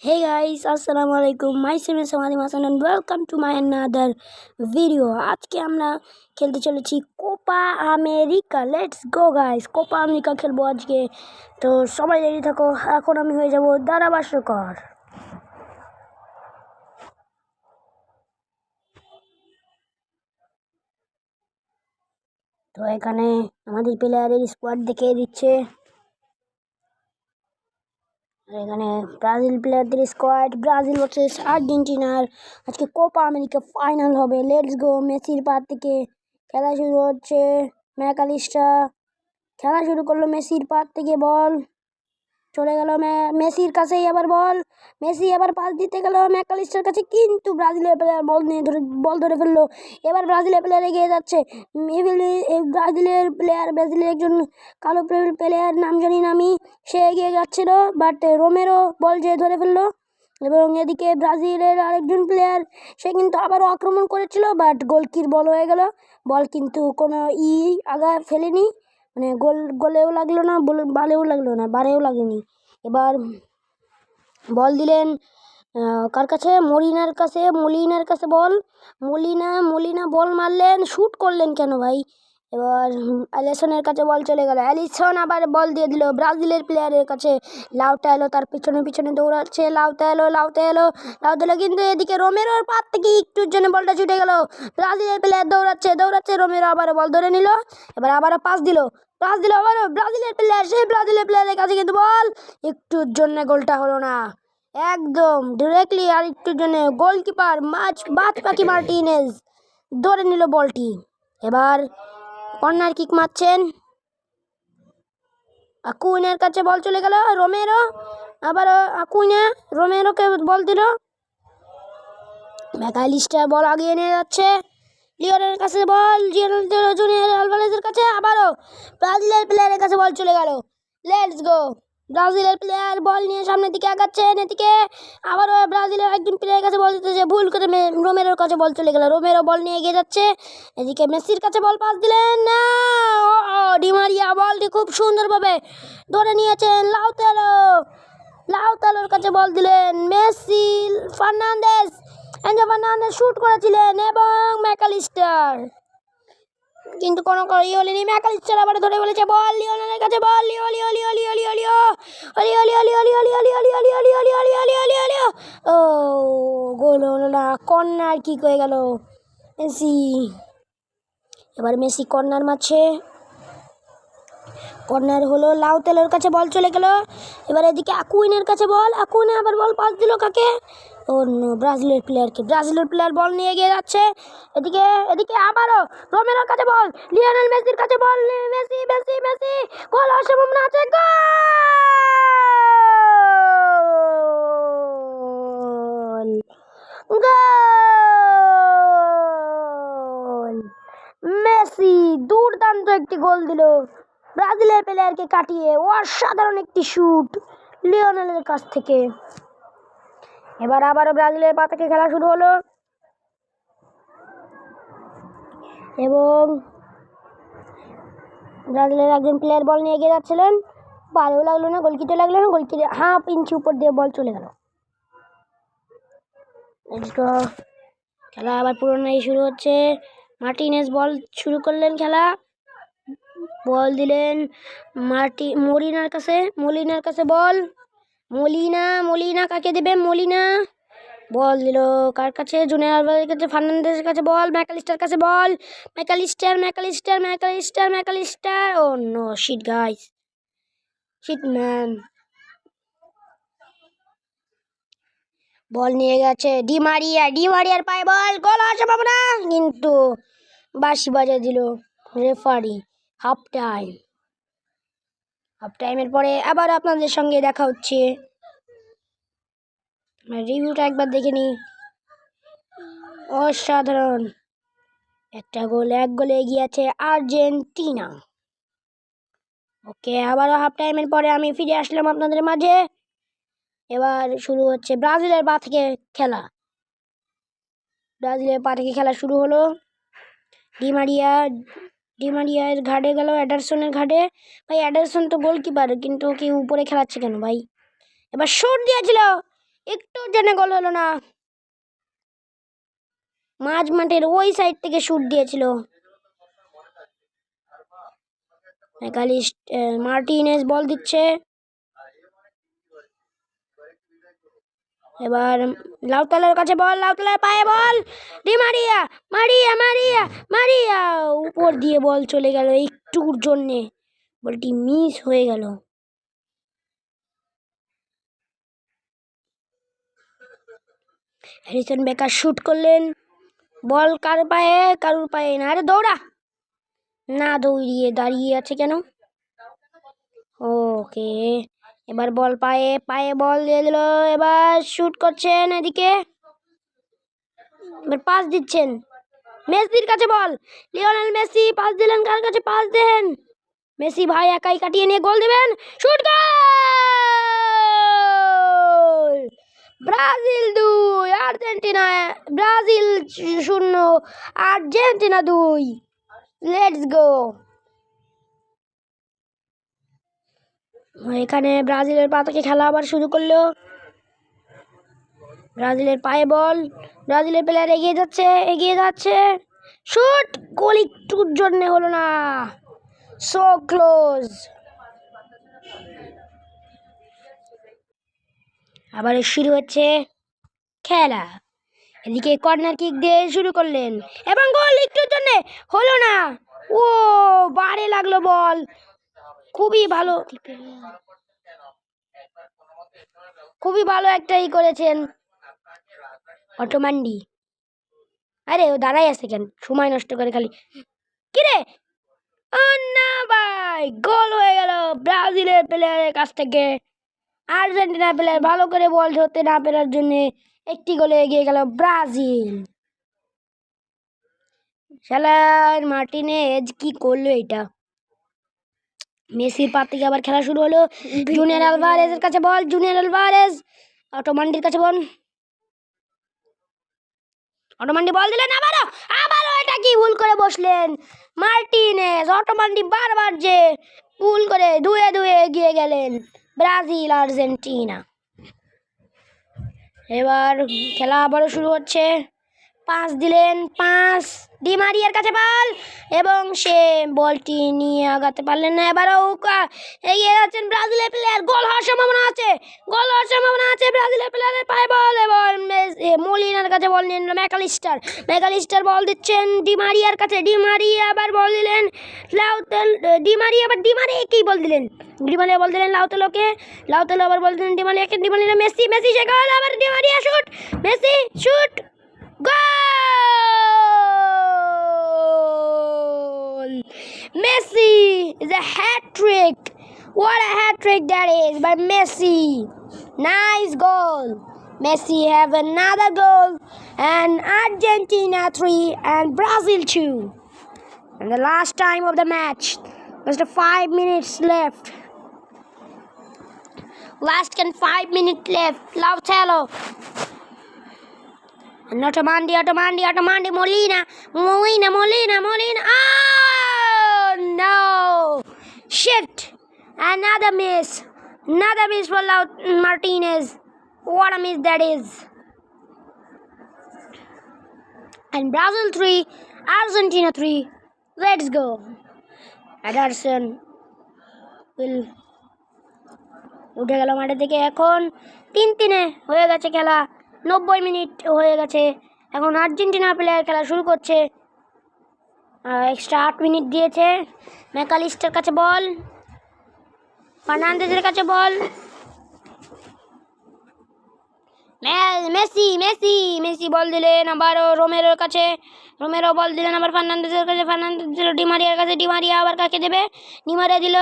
Hey guys, assalamu alaikum. My name is Samadi Masan and welcome to my another video. আজকে আমরা খেলতে চলেছি Copa America. Let's go guys, Copa America খেলবো আজকে। তো সবাই রেডি থাকো, এখন আমি হয়ে যাব ধারাভাষ্যকার। তো এখানে আমাদের প্লেয়ারের স্কোয়াড দেখিয়ে দিচ্ছে। এখানে ব্রাজিল প্লেয়ারদের স্কোয়াড, ব্রাজিল ভার্সেস আর্জেন্টিনার আজকে কোপা আমেরিকা ফাইনাল হবে। Let's go. মেসির পা থেকে খেলা শুরু হচ্ছে। ম্যাকালিস্টার খেলা শুরু করলো, মেসির পা থেকে বল চলে গেল মেসির কাছেই, আবার বল মেসি আবার পাস দিতে গেল ম্যাকালিস্টার কাছে, কিন্তু ব্রাজিলের প্লেয়ার বল ধরে ফেললো। এবার ব্রাজিলের প্লেয়ার এগিয়ে যাচ্ছে। ব্রাজিলের একজন কালো প্লেয়ার, নাম জানি না আমি, সে এগিয়ে যাচ্ছিল, বাট রোমেরো বল যে ধরে ফেললো। এবং এদিকে ব্রাজিলের আরেকজন প্লেয়ার, সে কিন্তু আবারও আক্রমণ করেছিল, বাট গোলকির বল হয়ে গেল। বল কিন্তু কোনো আগা ফেলেনি, মানে গোলেও লাগলো না, বালেও লাগলো না, বারেও লাগেনি। এবার বল দিলেন কার কাছে? মলিনার কাছে বল। মলিনা বল মারলেন, শ্যুট করলেন কেন ভাই? এবার অ্যালিসনের কাছে বল চলে গেল। অ্যালিসন আবার বল দিয়ে দিল ব্রাজিলের প্লেয়ারের কাছে। লাউটালো তার পিছনে দৌড়াচ্ছে। লাউটালো কিন্তু এদিকে রোমেরোর পাত থেকে একটুর জন্য বলটা ছুটে গেল। ব্রাজিলের প্লেয়ার দৌড়াচ্ছে। রোমেরো আবারও বল ধরে নিল। এবার আবারও পাস দিল আবারও ব্রাজিলের প্লেয়ার, সেই ব্রাজিলের প্লেয়ারের কাছে কিন্তু বল, একটুর জন্য গোলটা হলো না। একদম ডিরেক্টলি আর একটুর জন্য গোলকিপার বাদ মার্টিনেজ ধরে নিল বলটি। এবার কর্নার কিক মারছেন। আকুইনার কাছে বল চলে গেল। রোমেরো আবার রোমেরোকে বল দিল। ম্যাকালিস্টার বল আগিয়ে নিয়ে যাচ্ছে। লিওনের কাছে বল, জুনিয়র আলভারেজের কাছে, আবারও ব্রাজিলের প্লেয়ারের কাছে বল চলে গেল। Let's go. ব্রাজিলের প্লেয়ার বল নিয়ে সামনের দিকে আগাচ্ছেন। এদিকে আবারও ব্রাজিলের একজন প্লেয়ারের কাছে বল দিতেছে, ভুল করে রোমেরোর কাছে বল চলে গেল। রোমেরো বল নিয়ে এগিয়ে যাচ্ছে। এদিকে মেসির কাছে বল পাস দিলেন না, ডিমারিয়া বলটি খুব সুন্দরভাবে ধরে নিয়েছেন। লাউতালোর কাছে বল দিলেন মেসি। এনজো ফার্নান্দেজ শুট করেছিলেন এবং ম্যাকালিস্টার, কিন্তু কোনো হলেনি। ম্যাকালিস্টার আবার ধরে বলেছে বল লিওনের কাছে, বল ও গোল হলো না, কর্নার কিক হয়ে গেল। এবার মেসি কর্নার মারছে। কর্নার হলো, লাউতালোর কাছে বল চলে গেল। এবার এদিকে আকুইনের কাছে বল, আকুইনে আবার বল পাস দিল কাকে? ব্রাজিলের প্লেয়ার বল নিয়ে এগিয়ে যাচ্ছে। এদিকে আবারও রোমেরোর কাছে বল, লিওনেল মেসির কাছে বল, মেসি গোল হওয়ার সম্ভাবনা আছে। গোল! মেসি দুর্দান্ত একটি গোল দিল ব্রাজিলের প্লেয়ারকে কাটিয়ে। অসাধারণ একটি শুট লিওনেলের কাছ থেকে। এবার আবারও ব্রাজিলের পা থেকে খেলা শুরু হলো এবং ব্রাজিলের একজন প্লেয়ার বল নিয়ে এগিয়ে যাচ্ছিলেন, বারেও লাগলো না, গোলকিতে লাগলো না, গোলকিতে হাফ ইঞ্চি উপর দিয়ে বল চলে গেল। খেলা আবার পুরোনাই শুরু হচ্ছে। মার্টিনেজ বল শুরু করলেন খেলা, বল দিলেন মলিনার কাছে বল। মলিনা কাকে দেবে? বল দিল কার কাছে? জুনিয়র আলভারেজের কাছে, ফার্নান্দেজের কাছে বল, ম্যাকালিস্টার কাছে ball, MacAllister oh no, shit guys, shit man. Ball নিয়ে গেছে ডিমারিয়ার পায়ে বল, গোল হওয়ার সম্ভাবনা, কিন্তু বাঁশি বাজিয়ে দিল রেফারি। হাফ টাইমের পরে আবার আপনাদের সঙ্গে দেখা হচ্ছে। রিভিউটা একবার দেখে নি। অসাধারণ এক গোলে এগিয়ে আছে আর্জেন্টিনা। ওকে, আবারও হাফ টাইমের পরে আমি ফিরে আসলাম আপনাদের মাঝে। এবার শুরু হচ্ছে ব্রাজিলের পা থেকে খেলা। শুরু হলো। ডিমারিয়ার ঘাটে গেল, অ্যাডারসনের ঘাটে। ভাই অ্যাডারসন তো গোলকিপার, কিন্তু ওকে উপরে খেলাচ্ছে কেন ভাই? এবার শট দিয়েছিল, একটু জন্য গোল হলো না। মাঝ মাঠের ওই সাইড থেকে শুট দিয়েছিল। মার্টিনেজ বল দিচ্ছে। এবার লাউতালের কাছে বল, লাউতালের পায়ে বল, ডি মারিয়া, মারিয়া মারিয়া মারিয়া, উপর দিয়ে বল চলে গেল একটুর জন্যে, বলটি মিস হয়ে গেল। হ্যারিসন বেকার শুট করলেন, বল কার পায়ে, কারুর পায়ে না। আরে দৌড়া না, দৌড়িয়ে দাঁড়িয়ে আছে কেন? ওকে, এবার বল পায়ে, পায়ে বল দিয়ে দিল, এবার শুট করছেন এদিকে, এবার পাস দিচ্ছেন মেসির কাছে বল, লিওনেল মেসি পাস দিলেন, কার কাছে পাস দেন? মেসি ভাই একাই কাটিয়ে নিয়ে গোল দিবেন, shoot goal! Brazil 2 Argentina, Brazil 0 Argentina 2। Let's go. এখানে ব্রাজিলের পা থেকে খেলা আবার শুরু করলো। ব্রাজিলের পায়ে বল, ব্রাজিলের প্লেয়ার এগিয়ে যাচ্ছে, শুট, গোল একটুর জন্য হলো না, সো ক্লোজ। আবার শুরু হচ্ছে খেলা। এদিকে কর্নার কিক দিয়ে শুরু করলেন এবং গোল একটুর জন্য হলো না। ও বারে লাগলো বল, খুবই ভালো, খুবই ভালো একটাই করেছেন অটোমান্ডি। আরে ও দাঁড়াই আছে কেন, সময় নষ্ট করে খালি। কিরে, ও না ভাই, গোল হয়ে গেল ব্রাজিলের প্লেয়ারের কাছ থেকে। আর্জেন্টিনা প্লেয়ার ভালো করে বল ধরতে না পারার জন্য একটি গোলে এগিয়ে গেল ব্রাজিল। শালার মার্টিনেজ কি করলো এটা? মেসির পা থেকে আবার খেলা শুরু হলো। জুনিয়র আলভারেজের কাছে বল, জুনিয়র আলভারেজ অটোমান্ডির কাছে বল, অটোমান্ডি বল দিলেন, আবারও এটা কি ভুল করে বসলেন মার্টিনেজ। অটোমান্ডি বারবার যে ভুল করে ধুয়ে ধুয়ে এগিয়ে গেলেন ব্রাজিল আর্জেন্টিনা। এবার খেলা আবারও শুরু হচ্ছে। পাস দিলেন, পাস ডি মারিয়ার কাছে বল এবং সে বলটি নিয়ে আগাতে পারলেন না। এবারও এগিয়ে যাচ্ছেন ব্রাজিলের প্লেয়ার, গোল হওয়ার সম্ভাবনা আছে, গোল হওয়ার সম্ভাবনা আছে। ব্রাজিলের প্লেয়ারের পায়ে বল এবং মলিনার কাছে বল নিয়ে নিল ম্যাকালিস্টার, ম্যাকালিস্টার বল দিচ্ছেন ডি মারিয়ার কাছে, ডি মারিয়া আবার বল দিলেন লাউতেল, ডি মারিয়া আবার ডি মারিয়াকেই বল দিলেন, ডি মারিয়া বল দিলেন লাউতেলোকে, লাউতেলো আবার বল দিলেন ডি মারিয়াকে, ডি মারিয়া মেসি, মেসি সে গোল, আবার Di Maria shoot, Messi shoot, goal! Messi is a hat trick. What a hat trick that is by Messi. Nice goal. Messi have another goal, and Argentina 3 and Brazil 2. And the last time of the match, just 5 minutes left. Last 5 minutes left. Lautaro. Ottomondi, Molina. Oh no! Shit! Another miss for Martinez. What a miss that is! And Brazil 3, Argentina 3. Let's go. Ederson will উঠে গেল মাঠে থেকে। এখন 3-3 হয়ে গেছে খেলা, 90 minute হয়ে গেছে। এখন আর্জেন্টিনা প্লেয়ার খেলা শুরু করছে। এক্সট্রা 8 মিনিট দিয়েছে। ম্যাকালিস্টার কাছে বল, ফার্নান্দেজের কাছে বল, মেসি বল দিলেন আবারও রোমেরোর কাছে, রোমেরো বল দিলেন আবার ফার্নান্দেজের কাছে, ফার্নান্দেজ দিল ডি মারিয়ার কাছে, ডি মারিয়া আবার কাকে দেবে, ডি মারিয়া দিল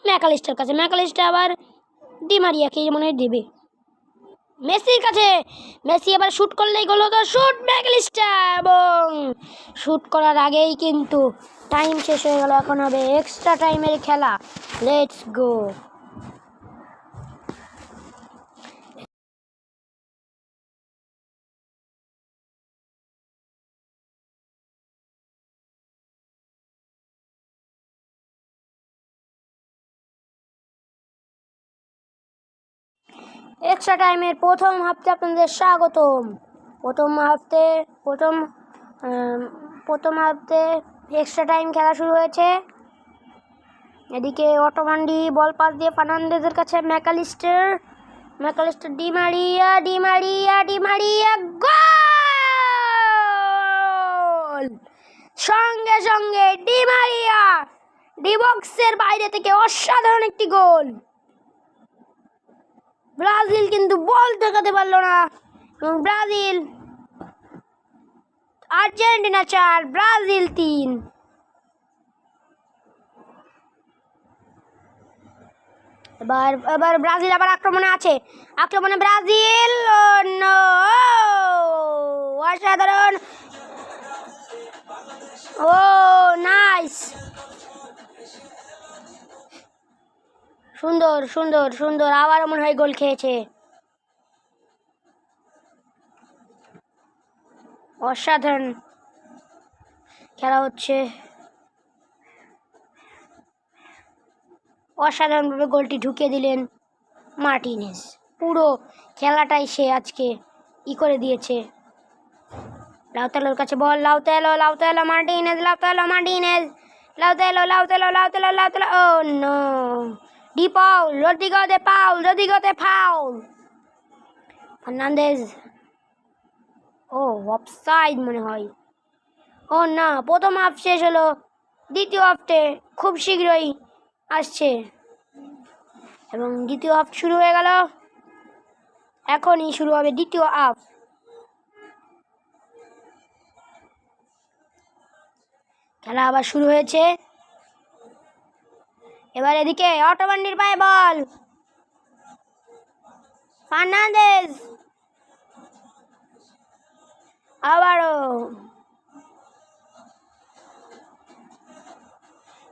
ম্যাকালিস্টার কাছে, ম্যাকালিস্টার আবার ডি মারিয়াকে মনে হয় দেবে মেসির কাছে, মেসি আবার শুট করলেই গোল হতো, শুট ম্যাকালিস্টার, এবং শুট করার আগেই কিন্তু টাইম শেষ হয়ে গেল। এখন হবে এক্সট্রা টাইমের খেলা। Let's go. এক্সট্রা টাইমের প্রথম হাফতে আপনাদের স্বাগতম। প্রথম হাফতে এক্সট্রা টাইম খেলা শুরু হয়েছে। এদিকে অটোমান্ডি বল পাস দিয়ে ফার্নান্দেজের কাছে ম্যাকালিস্টার ডিমারিয়া গোল! সঙ্গে সঙ্গে ডিমারিয়া ডি বক্সের বাইরে থেকে অসাধারণ একটি গোল। ব্রাজিল কিন্তু বল ঠেকাতে পারলো না এবং আর্জেন্টিনা 4 ব্রাজিল 3। এবার ব্রাজিল আবার আক্রমণে ব্রাজিল। অসাধারণ! ও নাইস! সুন্দর আবার মনে হয় গোল খেয়েছে। অসাধারণ খেলা হচ্ছে, অসাধারণভাবে গোলটি ঢুকিয়ে দিলেন মার্টিনেজ। পুরো খেলাটাই সে আজকে করে দিয়েছে। লাউতালোর কাছে বল, লাউতালো মার্টিনেজ ও নো! রদ্রিগো দে পাউল ফার্নান্দেজ। ও অফসাইড মনে হয়। ও না, প্রথম হাফ শেষ হলো, দ্বিতীয় হাফে খুব শীঘ্রই আসছে এবং দ্বিতীয় হাফ শুরু হয়ে গেল। এখনই শুরু হবে দ্বিতীয় হাফ। খেলা আবার শুরু হয়েছে। এবার এদিকে অটোমান্ডির পায়ে বল, ফার্নান্দেজ আবারও,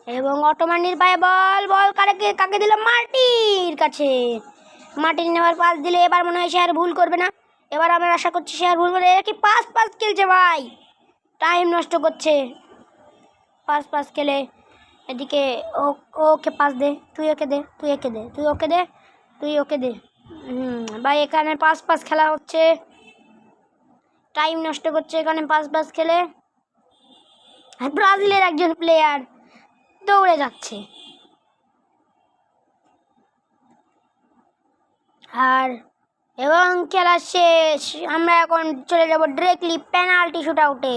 এবং অটোমান্ডির পায়ে বল কাকে দিল? মার্টির কাছে। মার্টিন এবার পাস দিলে এবার মনে হয় সে আর ভুল করবে না। এবার আমরা আশা করছি সে আর ভুল করবে। কি পাস খেলছে ভাই, টাইম নষ্ট করছে। পাস খেলে এদিকে ওকে পাস দে, তুই ওকে দে। ভাই এখানে পাস খেলা হচ্ছে, টাইম নষ্ট করছে এখানে পাস খেলে। ব্রাজিলের একজন প্লেয়ার দৌড়ে যাচ্ছে। এবং খেলা শেষ। আমরা এখন চলে যাব ডিরেক্টলি পেনাল্টি শুট আউটে।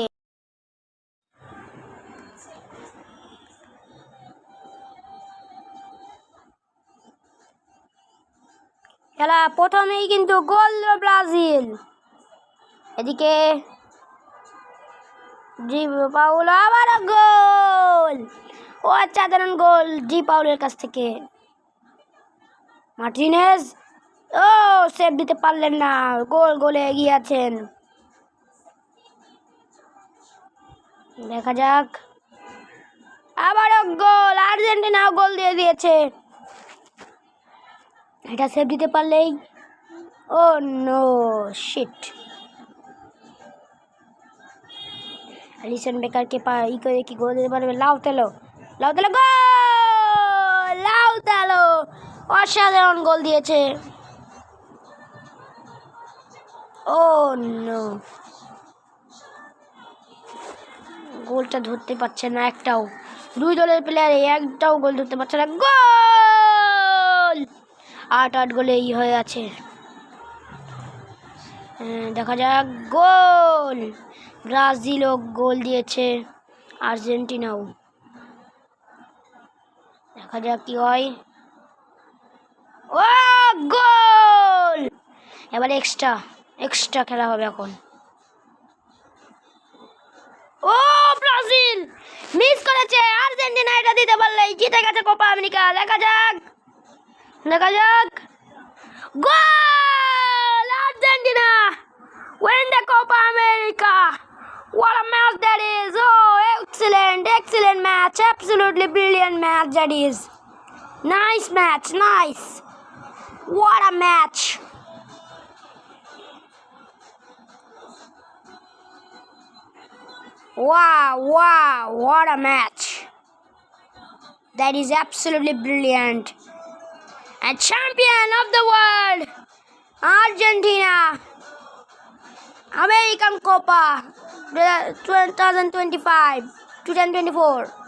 খেলা প্রথমেই কিন্তু গোল ব্রাজিল। এদিকে জি পাউল আবার গোল! অসাধারণ গোল জি পাউলের কাছ থেকে। মার্টিনেজ সেভ দিতে পারলেন না, গোলে এগিয়ে আছেন। দেখা যাক, আবারও গোল! আর্জেন্টিনাও গোল দিয়ে দিয়েছে। এটা সেভ দিতে পারলেই, ও নো শিট! অ্যালিসন বেকারকে করে কি গোল দিতে পারবে? লাউতালো গোল! লাউতালো অসাধারণ গোল দিয়েছে। ও নো! গোলটা ধরতে পারছে না একটাও। দুই দলের প্লেয়ার একটাও গোল ধরতে পারছে না। গোল! 8 গোলে হয়ে আছে। দেখা যাক, গোল! ব্রাজিলও গোল দিয়েছে, আর্জেন্টিনাও। দেখা যাক কি হয়। ও গোল! এবার এক্সট্রা খেলা হবে এখন। ও ব্রাজিল মিস করেছে, আর্জেন্টিনা এটা দিতে পারলেই জিতে গেছে কোপা আমেরিকা। দেখা যাক goal! Argentina win the Copa America. What a match that is! Oh, excellent match, absolutely brilliant match that is. Nice match, nice. What a match! Wow, what a match. That is absolutely brilliant. And champion of the world, Argentina American Copa 2025 2024